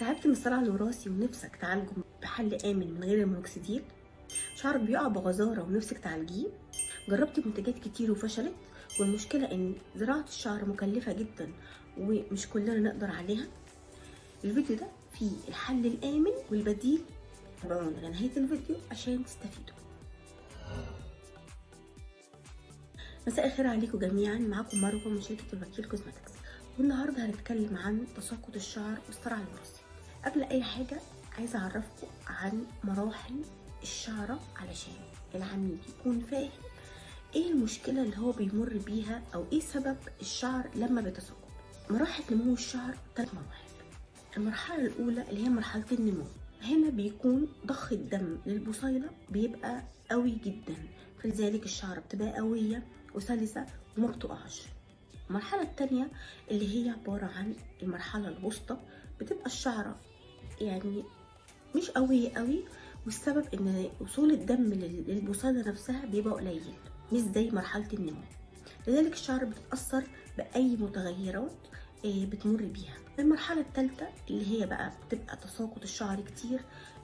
تعبت من الصلع الوراثي ونفسك تعالجه بحل آمن من غير المينوكسيديل؟ شعرك بيقع بغزارة ونفسك تعالجيه؟ جربتي منتجات كتير وفشلت؟ والمشكلة إن زراعة الشعر مكلفة جدا ومش كلنا نقدر عليها. الفيديو ده فيه الحل الآمن والبديل. تابعونا لنهاية الفيديو عشان تستفيدوا. مساء الخير عليكم جميعا، معاكم مروة من شركة الوكيل كوزماتكس، والنهارده هنتكلم عن تساقط الشعر والصلع الوراثي. قبل اي حاجة عايزة اعرفكم عن مراحل الشعرة علشان العميل يكون فاهم ايه المشكلة اللي هو بيمر بيها او ايه سبب الشعر لما بيتساقط. مراحل نمو الشعر 3 مراحل. المرحلة الأولى اللي هي مرحلة النمو، هنا بيكون ضخ الدم للبصيلة بيبقى قوي جدا، فلذلك الشعر بتبقى قوية وسلسة وما بتقعش. المرحلة التانية اللي هي عبارة عن المرحلة الوسطى، بتبقى الشعرة يعني مش قوية قوي، والسبب ان وصول الدم للبصيلة نفسها بيبقى قليل، مش زي مرحلة النمو. لذلك الشعر بتتأثر بأي متغيرات بتمر بيها. المرحلة الثالثة اللي هي بقى بتبقى تساقط الشعر كتير،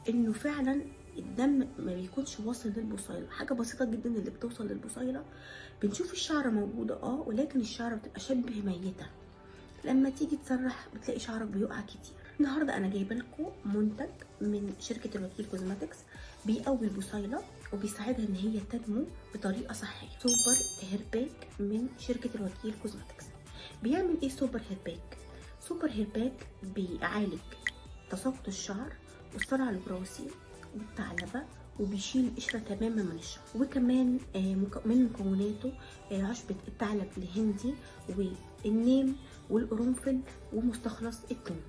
انه فعلا الدم ما بيكونش واصل للبصيلة، حاجة بسيطة جدا اللي بتوصل للبصيلة. بنشوف الشعر موجودة ولكن الشعر بتبقى شبه ميتة، لما تيجي تسرح بتلاقي شعرك بيقع كتير. النهارده انا جايبه لكم منتج من شركه الوكيل كوزماتكس بيقوي البصيله وبيساعدها ان هي تنمو بطريقه صحيه. سوبر هيرباك من شركه الوكيل كوزماتكس. بيعمل ايه سوبر هيرباك؟ سوبر هيرباك بيعالج تساقط الشعر والصلع الوراثي والثعلبه، وبيشيل القشره تماما من الشعر. وكمان من مكوناته عشبه الثعلب الهندي والنيم والقرنفل ومستخلص الثوم.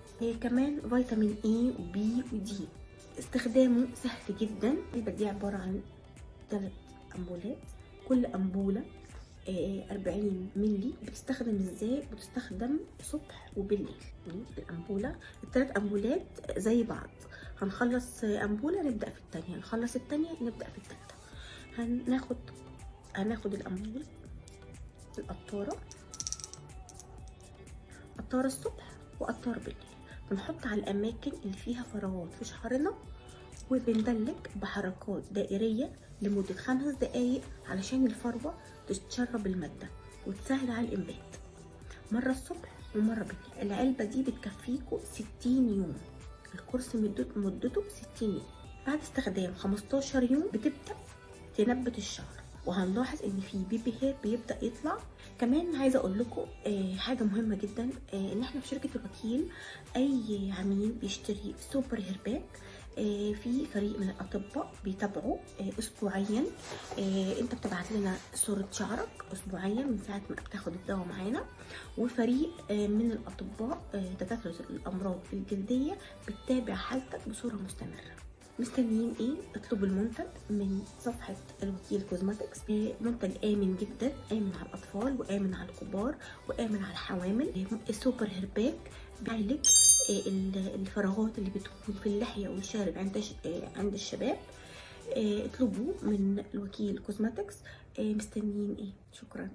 كمان فيتامين اي وبي ودي. استخدامه سهل جدا. العلبه دي عباره عن 3 امبولات، كل امبوله 40 مللي. بتستخدم ازاي؟ بتستخدم الصبح وبالليل. الامبوله ال3 امبولات زي بعض، هنخلص امبوله نبدا في الثانيه، نخلص الثانيه نبدا في الثالثه. هناخد الامبول، القطاره الصبح وقطار بالليل، بنحط على الاماكن اللي فيها فراغات في شعرنا، وبندلك بحركات دائريه لمده 5 دقايق علشان الفروه تتشرب الماده وتسهل على الانبات، مره الصبح ومره بالليل. العلبه دي بتكفيكوا 60 يوم، الكورس مدته 60 يوم. بعد استخدام 15 يوم بتبدا تنبت الشعر، وهنلاحظ ان في بيبي هير بيبدا يطلع. كمان عايزه اقول لكم حاجه مهمه جدا، ان احنا في شركه الوكيل اي عميل بيشتري سوبر هيرباك في فريق من الاطباء بيتابعوا اسبوعيا. انت بتبعت لنا صوره شعرك اسبوعيا من ساعه ما بتاخد الدواء معانا، وفريق من الاطباء دكاتره الامراض الجلديه بتتابع حالتك بصوره مستمره. مستنيين ايه؟ اطلبوا المنتج من صفحة الوكيل كوزماتكس. منتج آمن جدا، آمن على الأطفال وآمن على الكبار وآمن على الحوامل. السوبر هيرباك بيعالج الفراغات اللي بتكون في اللحية والشارب عند الشباب. اطلبوا من الوكيل كوزماتكس. مستنيين ايه؟ شكرا.